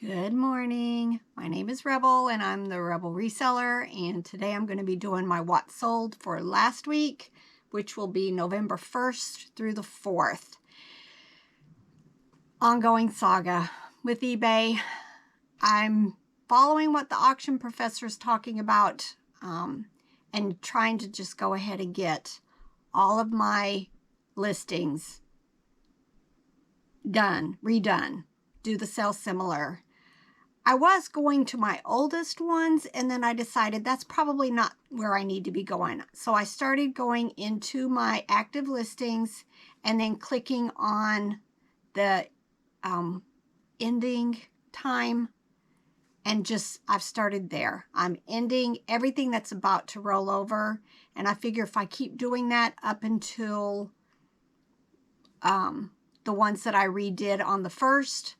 Good morning. My name is Rebel and I'm the Rebel Reseller, and today I'm going to be doing my what sold for last week, which will be November 1st through the 4th. Ongoing saga with eBay. I'm following what the auction professor is talking about and trying to just go ahead and get all of my listings redone, do the sell similar. I was going to my oldest ones, and then I decided that's probably not where I need to be going. So I started going into my active listings and then clicking on the ending time, and I've started there. I'm ending everything that's about to roll over, and I figure if I keep doing that up until the ones that I redid on the first,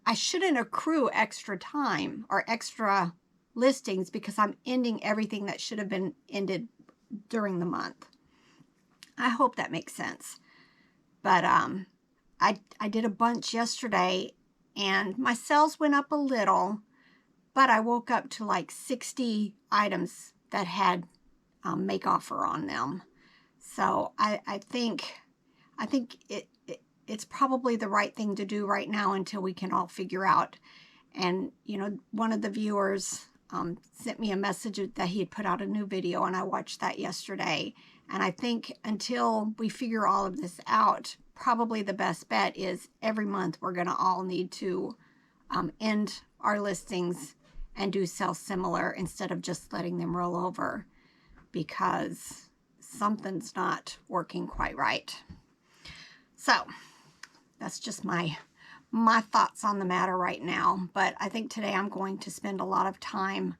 I shouldn't accrue extra time or extra listings because I'm ending everything that should have been ended during the month. I hope that makes sense. But I did a bunch yesterday and my sales went up a little, but I woke up to like 60 items that had make offer on them. So I think it's probably the right thing to do right now until we can all figure out. And, you know, one of the viewers sent me a message that he had put out a new video, and I watched that yesterday. And I think until we figure all of this out, probably the best bet is every month we're going to all need to end our listings and do sell similar instead of just letting them roll over, because something's not working quite right. So that's just my thoughts on the matter right now. But I think today I'm going to spend a lot of time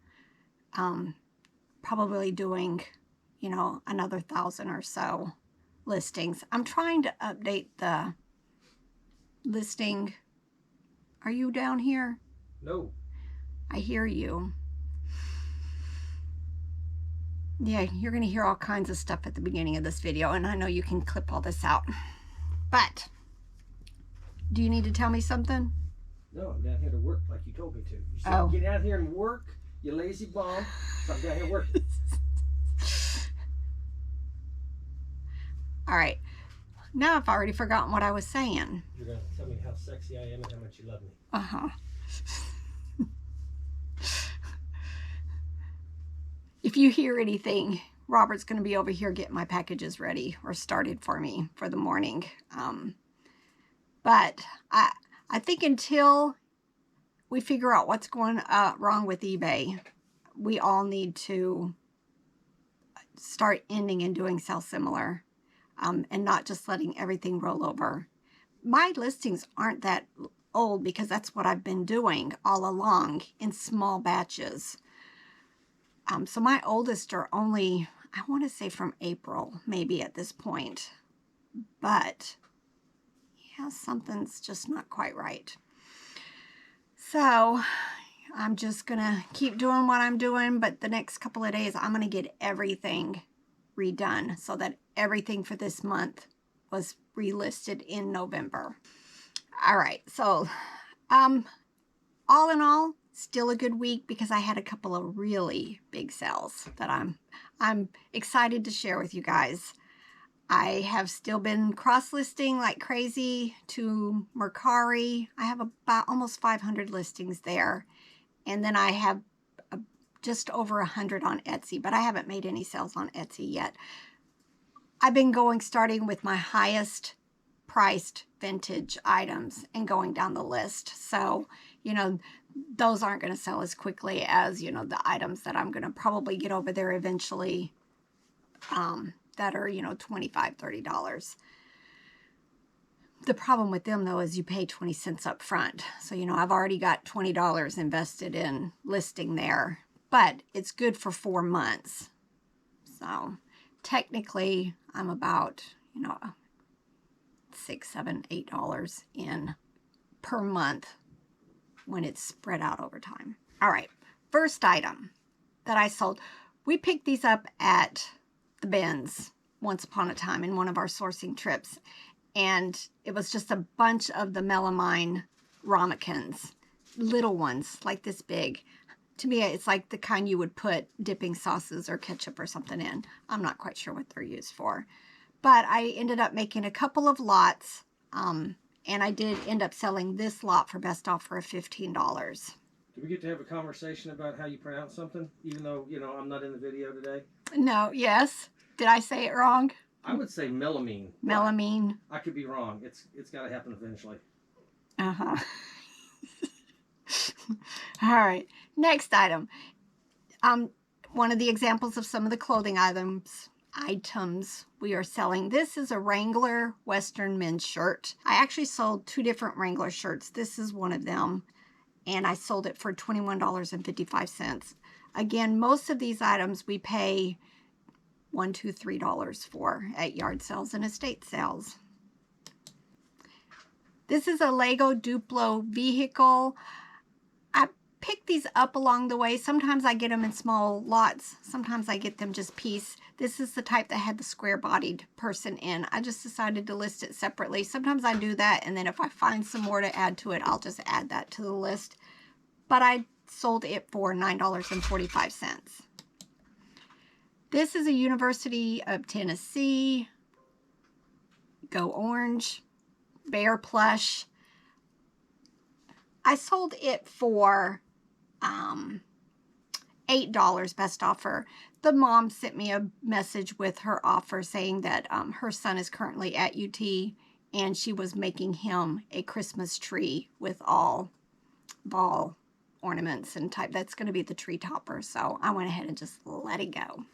probably doing, you know, another 1,000 or so listings. I'm trying to update the listing. Are you down here? No. I hear you. Yeah, you're going to hear all kinds of stuff at the beginning of this video, and I know you can clip all this out. But do you need to tell me something? No, I'm down here to work like you told me to. You said get out here and work, you lazy bum. So I'm down here working. All right. Now I've already forgotten what I was saying. You're going to tell me how sexy I am and how much you love me. Uh-huh. If you hear anything, Robert's going to be over here getting my packages ready or started for me for the morning. But I think until we figure out what's going wrong with eBay, we all need to start ending and doing sell similar, and not just letting everything roll over. My listings aren't that old because that's what I've been doing all along in small batches. So my oldest are only, I want to say from April, maybe at this point. But yeah, something's just not quite right. So I'm just going to keep doing what I'm doing, but the next couple of days I'm going to get everything redone so that everything for this month was relisted in November. All right, so all in all, still a good week because I had a couple of really big sales that I'm excited to share with you guys. I have still been cross-listing like crazy to Mercari. I have about almost 500 listings there. And then I have just over 100 on Etsy, but I haven't made any sales on Etsy yet. I've been starting with my highest priced vintage items and going down the list. So, you know, those aren't going to sell as quickly as, you know, the items that I'm going to probably get over there eventually, that are, you know, $25, $30. The problem with them, though, is you pay 20 cents up front. So, you know, I've already got $20 invested in listing there, but it's good for 4 months. So technically I'm about, you know, $6, $7, $8 in per month when it's spread out over time. All right, first item that I sold. We picked these up at the bins once upon a time in one of our sourcing trips, and it was just a bunch of the melamine ramekins. little ones, like this big. To me, it's like the kind you would put dipping sauces or ketchup or something in. I'm not quite sure what they're used for. But I ended up making a couple of lots, and I did end up selling this lot for best offer of $15. Do we get to have a conversation about how you pronounce something, even though, I'm not in the video today? No, yes. Did I say it wrong? I would say melamine. Melamine. I could be wrong. It's got to happen eventually. Uh-huh. All right. Next item. One of the examples of some of the clothing items we are selling. This is a Wrangler Western men's shirt. I actually sold 2 different Wrangler shirts. This is one of them, and I sold it for $21.55. Again, most of these items we pay $1, $2, $3 for at yard sales and estate sales. This is a Lego Duplo vehicle. I pick these up along the way. Sometimes I get them in small lots. Sometimes I get them just piece. This is the type that had the square-bodied person in. I just decided to list it separately. Sometimes I do that, and then if I find some more to add to it, I'll just add that to the list. But I sold it for $9.45. This is a University of Tennessee Go Orange bear plush. I sold it for $8 best offer. The mom sent me a message with her offer saying that her son is currently at UT and she was making him a Christmas tree with all ball ornaments and type. That's going to be the tree topper. So I went ahead and just let it go.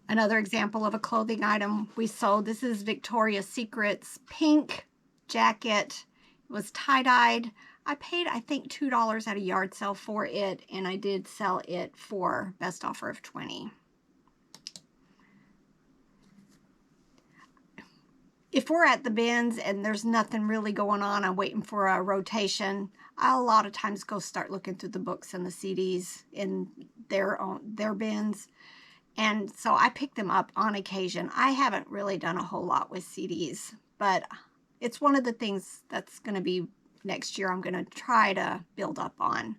Another example of a clothing item we sold. This is Victoria's Secret's pink jacket. It was tie-dyed. I paid, I think, $2 at a yard sale for it, and I did sell it for best offer of $20. If we're at the bins and there's nothing really going on, I'm waiting for a rotation, I'll a lot of times go start looking through the books and the CDs in their bins. And so I pick them up on occasion. I haven't really done a whole lot with CDs, but it's one of the things that's going to be next year I'm going to try to build up on,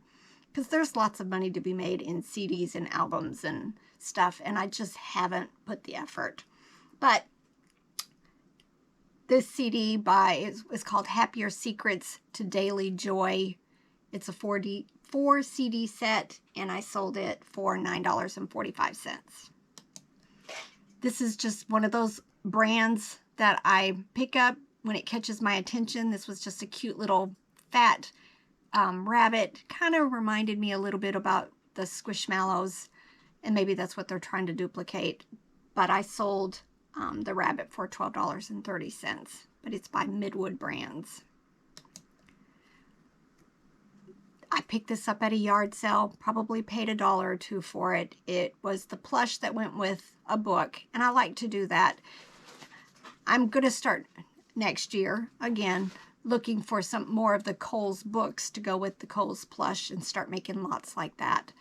because there's lots of money to be made in CDs and albums and stuff, and I just haven't put the effort. But this CD is called Happier Secrets to Daily Joy. It's a 4 CD set, and I sold it for $9.45. This is just one of those brands that I pick up when it catches my attention. This was just a cute little fat rabbit. Kind of reminded me a little bit about the Squishmallows, and maybe that's what they're trying to duplicate. But I sold the rabbit for $12.30, but it's by Midwood Brands. I picked this up at a yard sale, probably paid $1 or $2 for it. It was the plush that went with a book, and I like to do that. I'm going to start next year, again, looking for some more of the Kohl's books to go with the Kohl's plush and start making lots like that.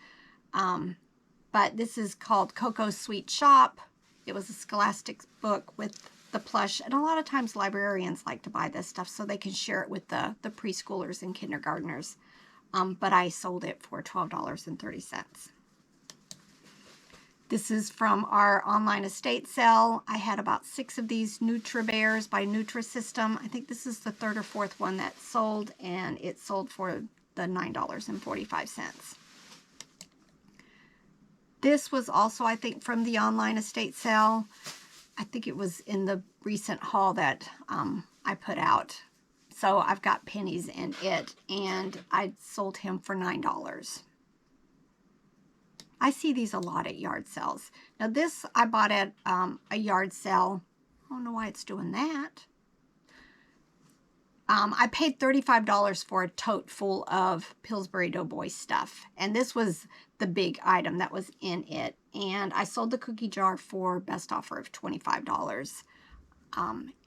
But this is called Coco's Sweet Shop. It was a Scholastic book with the plush, and a lot of times librarians like to buy this stuff so they can share it with the preschoolers and kindergartners. But I sold it for $12.30. This is from our online estate sale. I had about 6 of these Nutri-Bears by Nutrisystem. I think this is the 3rd or 4th one that sold, and it sold for the $9.45. This was also, I think, from the online estate sale. I think it was in the recent haul that I put out. So I've got pennies in it, and I sold him for $9. I see these a lot at yard sales. Now this I bought at a yard sale. I don't know why it's doing that. I paid $35 for a tote full of Pillsbury Doughboy stuff, and this was the big item that was in it. And I sold the cookie jar for best offer of $25.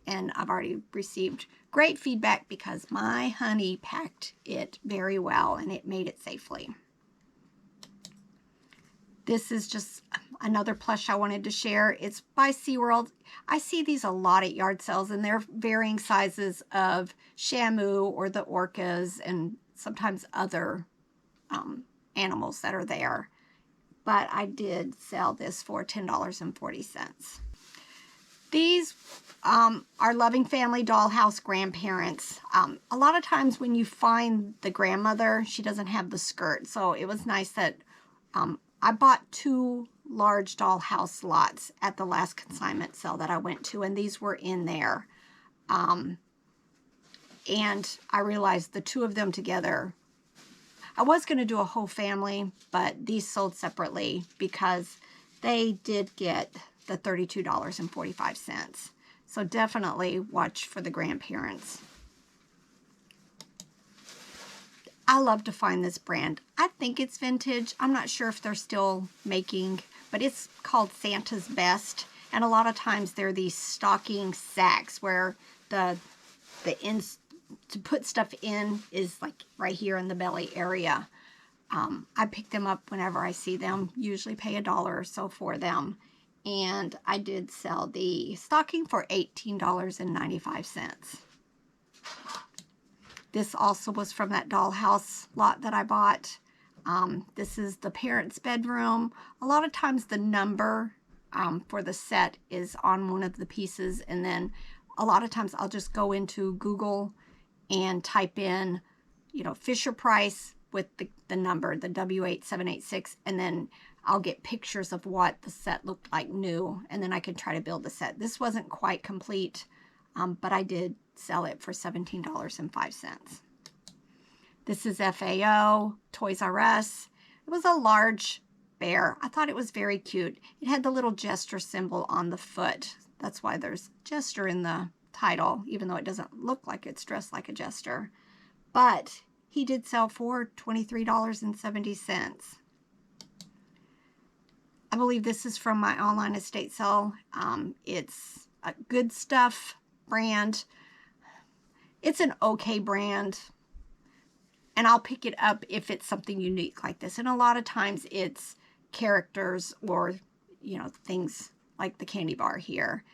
And I've already received great feedback because my honey packed it very well and it made it safely. This is just another plush I wanted to share. It's by SeaWorld. I see these a lot at yard sales, and they're varying sizes of Shamu or the orcas and sometimes other animals that are there. But I did sell this for $10.40. These are Loving Family Dollhouse grandparents. A lot of times when you find the grandmother, she doesn't have the skirt. So it was nice that I bought 2 large dollhouse lots at the last consignment sale that I went to, and these were in there. And I realized the 2 of them together, I was going to do a whole family, but these sold separately because they did get the $32.45. So definitely watch for the grandparents. I love to find this brand. I think it's vintage. I'm not sure if they're still making, but it's called Santa's Best. And a lot of times they're these stocking sacks where the ends to put stuff in is like right here in the belly area. I pick them up whenever I see them, usually pay $1 or so for them. And I did sell the stocking for $18.95. This also was from that dollhouse lot that I bought. This is the parents' bedroom. A lot of times the number for the set is on one of the pieces, and then a lot of times I'll just go into Google and type in, you know, Fisher Price with the number, the W8786, and then I'll get pictures of what the set looked like new, and then I can try to build the set. This wasn't quite complete, but I did sell it for $17.05. This is FAO, Toys R Us. It was a large bear. I thought it was very cute. It had the little jester symbol on the foot. That's why there's jester in the title, even though it doesn't look like it's dressed like a jester. But he did sell for $23.70. I believe this is from my online estate sale. It's a Good Stuff brand. It's an okay brand, and I'll pick it up if it's something unique like this. And a lot of times it's characters or, you know, things like the candy bar here.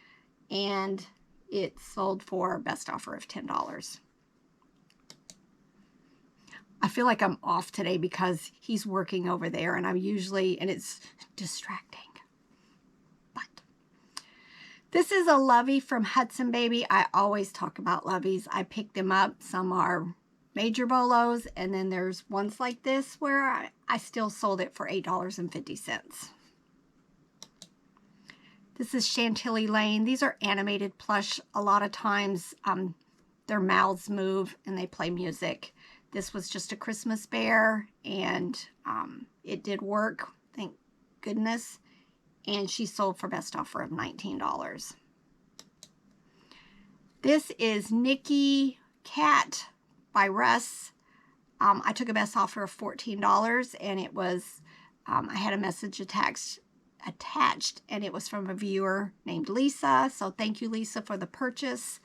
And it sold for best offer of $10. I feel like I'm off today because he's working over there, and I'm usually, and it's distracting. But this is a Lovey from Hudson Baby. I always talk about Loveys. I picked them up. Some are major bolos, and then there's ones like this where I still sold it for $8.50. This is Chantilly Lane. These are animated plush. A lot of times their mouths move and they play music. This was just a Christmas bear, and it did work, thank goodness. And she sold for best offer of $19. This is Nikki Cat by Russ. I took a best offer of $14, and it was, I had a message attached, and it was from a viewer named Lisa. So thank you, Lisa, for the purchase.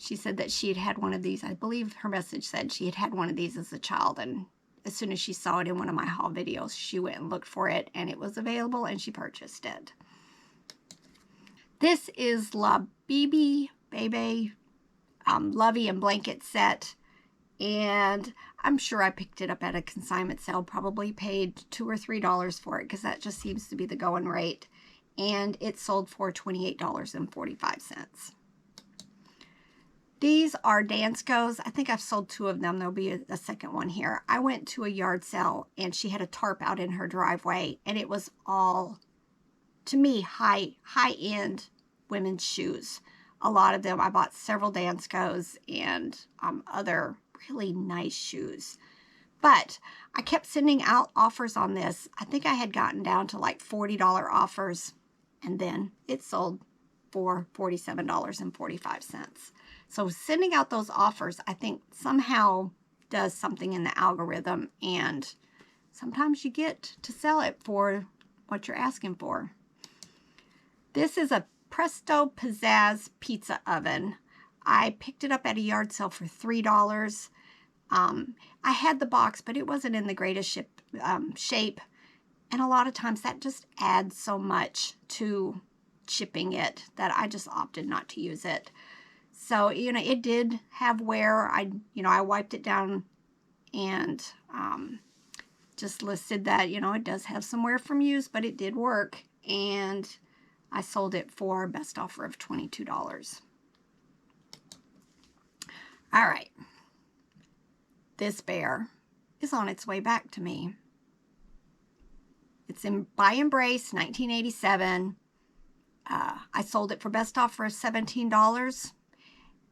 She said that she had one of these. I believe her message said she had one of these as a child, and as soon as she saw it in one of my haul videos, she went and looked for it, and it was available, and she purchased it. This is La Bibi Bebe Lovey and Blanket set, and I'm sure I picked it up at a consignment sale, probably paid $2 or $3 for it, because that just seems to be the going rate, and it sold for $28.45. These are Danskos. I think I've sold 2 of them. There'll be a second one here. I went to a yard sale, and she had a tarp out in her driveway, and it was all, to me, high-end women's shoes. A lot of them. I bought several Danskos and other really nice shoes. But I kept sending out offers on this. I think I had gotten down to like $40 offers, and then it sold for $47.45. So sending out those offers, I think, somehow does something in the algorithm, and sometimes you get to sell it for what you're asking for. This is a Presto Pizzazz pizza oven. I picked it up at a yard sale for $3. I had the box, but it wasn't in the greatest shape, And a lot of times that just adds so much to shipping it that I just opted not to use it. So, it did have wear. I wiped it down and just listed that, it does have some wear from use, but it did work. And I sold it for best offer of $22. All right. This bear is on its way back to me. It's by Embrace, 1987. I sold it for best offer of $17.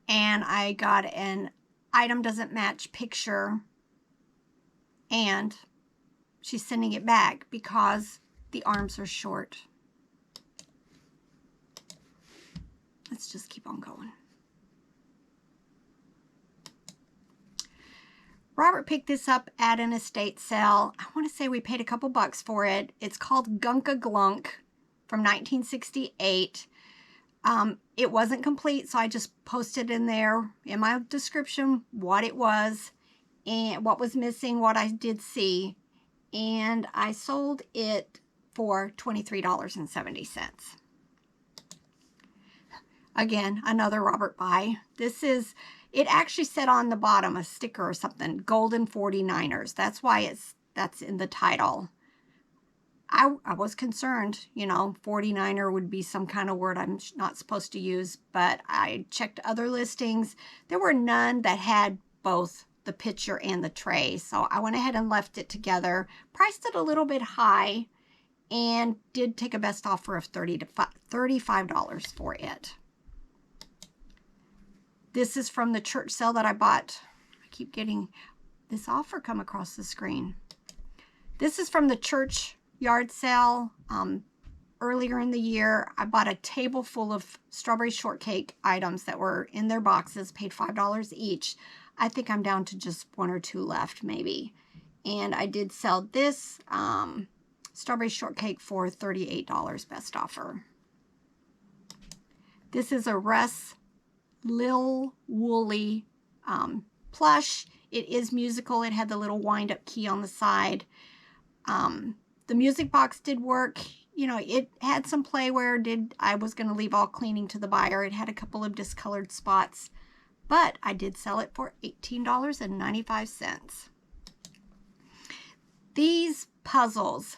And I got an item doesn't match picture. And she's sending it back because the arms are short. Let's just keep on going. Robert picked this up at an estate sale. I want to say we paid a couple bucks for it. It's called Gunka Glunk from 1968. It wasn't complete, so I just posted in there in my description what it was and what was missing, what I did see. And I sold it for $23.70. Again, another Robert buy. It actually said on the bottom, a sticker or something, Golden 49ers. That's why that's in the title. I was concerned, 49er would be some kind of word I'm not supposed to use, but I checked other listings. There were none that had both the picture and the tray. So I went ahead and left it together, priced it a little bit high, and did take a best offer of $30 to $35 for it. This is from the church sale that I bought. I keep getting this offer come across the screen. This is from the church yard sale earlier in the year. I bought a table full of strawberry shortcake items that were in their boxes, paid $5 each. I think I'm down to just one or two left maybe. And I did sell this strawberry shortcake for $38 best offer. This is a Russ Lil Woolly plush. It is musical. It had the little wind-up key on the side. The music box did work. It had some playware. I was going to leave all cleaning to the buyer. It had a couple of discolored spots, but I did sell it for $18.95. These puzzles,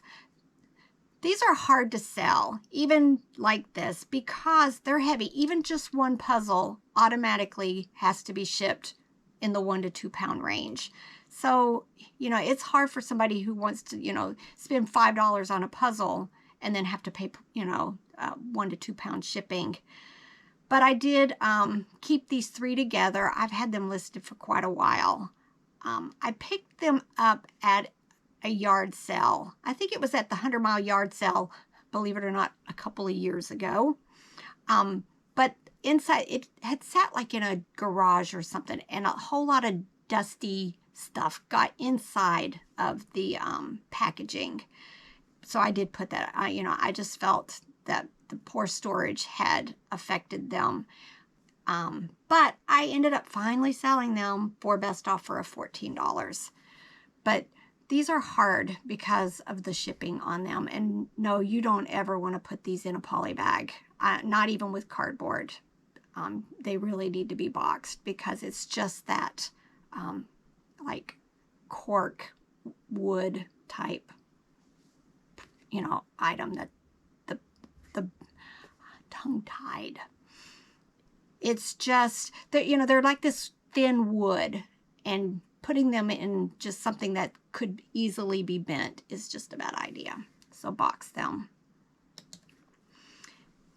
these are hard to sell, even like this, because they're heavy. Even just one puzzle automatically has to be shipped in the 1 to 2 pound range. So, it's hard for somebody who wants to, spend $5 on a puzzle and then have to pay, 1 to 2 pound shipping. But I did keep these 3 together. I've had them listed for quite a while. I picked them up at a yard sale. I think it was at the 100 Mile yard sale, believe it or not, a couple of years ago. But inside, it had sat like in a garage or something, and a whole lot of dusty stuff got inside of the packaging. So I did put that, I just felt that the poor storage had affected them. But I ended up finally selling them for best offer of $14. But these are hard because of the shipping on them. And no, you don't ever want to put these in a poly bag, not even with cardboard. They really need to be boxed because it's just that like cork wood type, item that the tongue-tied. It's just that, they're like this thin wood, and putting them in just something that could easily be bent is just a bad idea. So box them.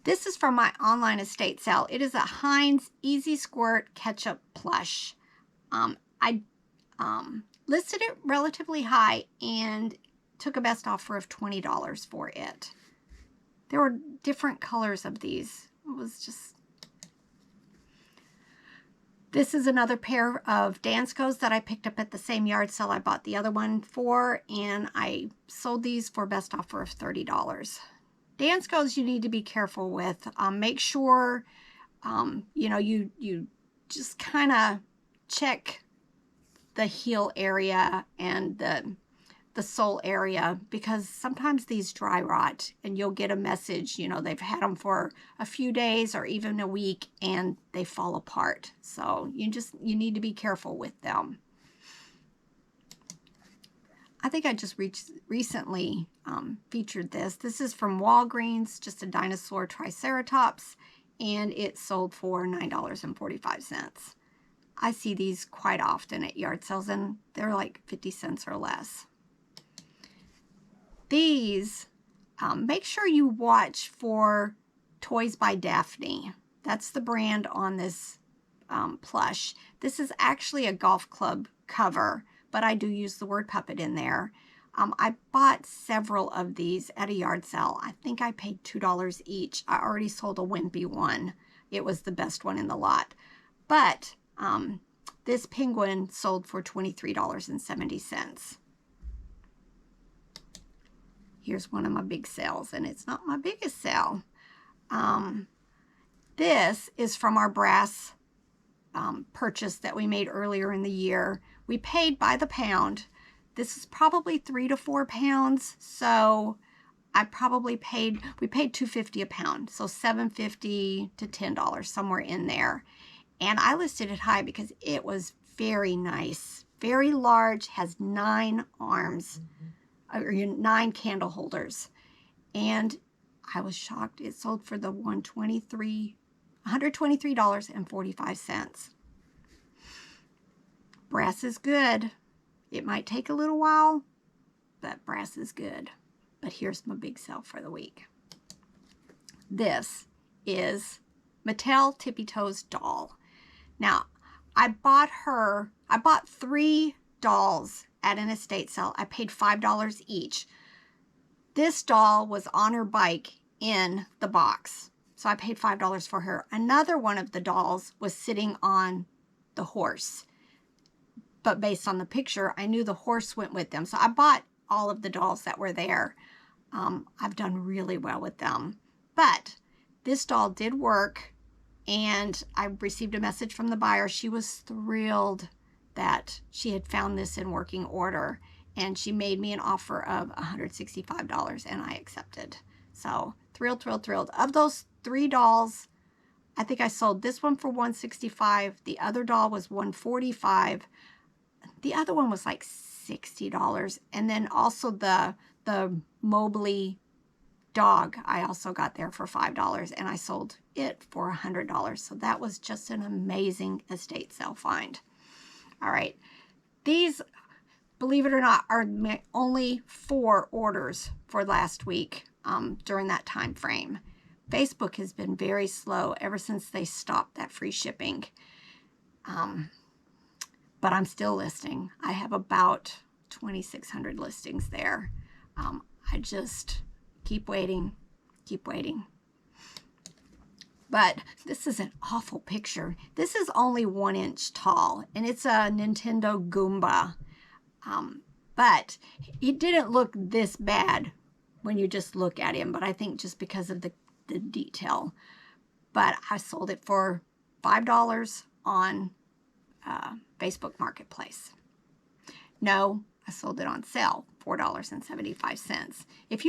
This is from my online estate sale. It is a Heinz Easy Squirt Ketchup Plush. I listed it relatively high and took a best offer of $20 for it. There were different colors of these. It was just... This is another pair of Danskos that I picked up at the same yard sale I bought the other one for, and I sold these for best offer of $30. Danskos you need to be careful with. Make sure, you just kind of check the heel area and the the sole area, because sometimes these dry rot and you'll get a message, you know, they've had them for a few days or even a week and they fall apart. So you need to be careful with them. I think I just recently featured this. This is from Walgreens, just a dinosaur triceratops, and it sold for $9.45. I see these quite often at yard sales, and they're like 50 cents or less. These, make sure you watch for Toys by Daphne. That's the brand on this plush. This is actually a golf club cover, but I do use the word puppet in there. I bought several of these at a yard sale. I think I paid $2 each. I already sold a wimpy one. It was the best one in the lot. But this penguin sold for $23.70. Here's one of my big sales, and it's not my biggest sale. This is from our brass purchase that we made earlier in the year. We paid by the pound. This is probably 3 to 4 pounds, so we paid $2.50 a pound, so $7.50 to $10, somewhere in there. And I listed it high because it was very nice, very large, has 9 arms, or 9 candle holders. And I was shocked. It sold for the $123.45. Brass is good. It might take a little while, but brass is good. But here's my big sale for the week. This is Mattel Tippy Toes doll. Now, I bought 3 dolls at an estate sale. I paid $5 each. This doll was on her bike in the box, so I paid $5 for her. Another one of the dolls was sitting on the horse, but based on the picture, I knew the horse went with them. So I bought all of the dolls that were there. I've done really well with them. But this doll did work, and I received a message from the buyer. She was thrilled that she had found this in working order, and she made me an offer of $165, and I accepted. So thrilled, thrilled, thrilled. Of those 3 dolls, I think I sold this one for $165. The other doll was $145. The other one was like $60. And then also the Mobley dog, I also got there for $5, and I sold it for $100. So that was just an amazing estate sale find. All right. These, believe it or not, are only 4 orders for last week during that time frame. Facebook has been very slow ever since they stopped that free shipping. But I'm still listing. I have about 2,600 listings there. I just keep waiting, keep waiting. But this is an awful picture. This is only 1 inch tall, and it's a Nintendo Goomba. But he didn't look this bad when you just look at him, but I think just because of the detail. But I sold it for $5 on Facebook Marketplace. No, I sold it on sale, $4.75. If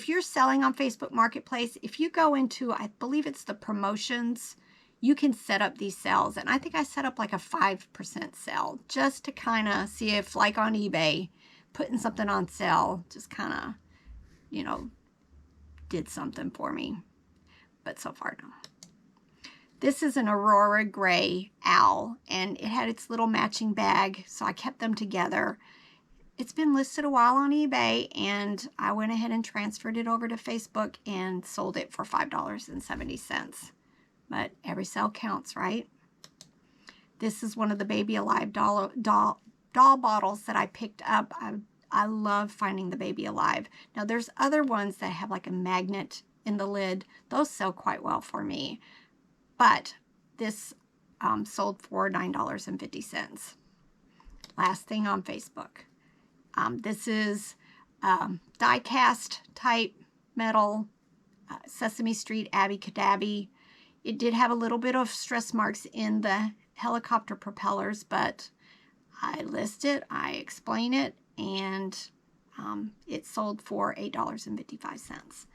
you're selling on Facebook Marketplace, if you go into, I believe it's the promotions, you can set up these sales. And I think I set up like a 5% sale just to kind of see if, like on eBay, putting something on sale just kind of, you know, did something for me. But so far, no. This is an Aurora Gray owl, and it had its little matching bag, so I kept them together. It's been listed a while on eBay, and I went ahead and transferred it over to Facebook and sold it for $5.70. But every sale counts, right? This is one of the Baby Alive doll bottles that I picked up. I love finding the Baby Alive. Now, there's other ones that have like a magnet in the lid. Those sell quite well for me. But this sold for $9.50. Last thing on Facebook. This is die-cast type metal Sesame Street Abby Cadabby. It did have a little bit of stress marks in the helicopter propellers, but I list it, I explain it, and It sold for $8.55.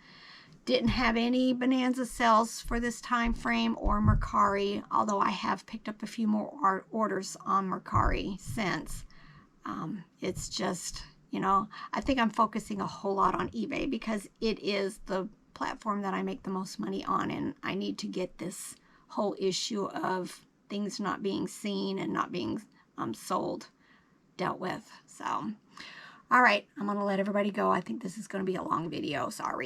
Didn't have any Bonanza sales for this time frame or Mercari, although I have picked up a few more orders on Mercari since. It's just, you know, I think I'm focusing a whole lot on eBay because it is the platform that I make the most money on, and I need to get this whole issue of things not being seen and not being sold dealt with. So, all right, I'm going to let everybody go. I think this is going to be a long video. Sorry.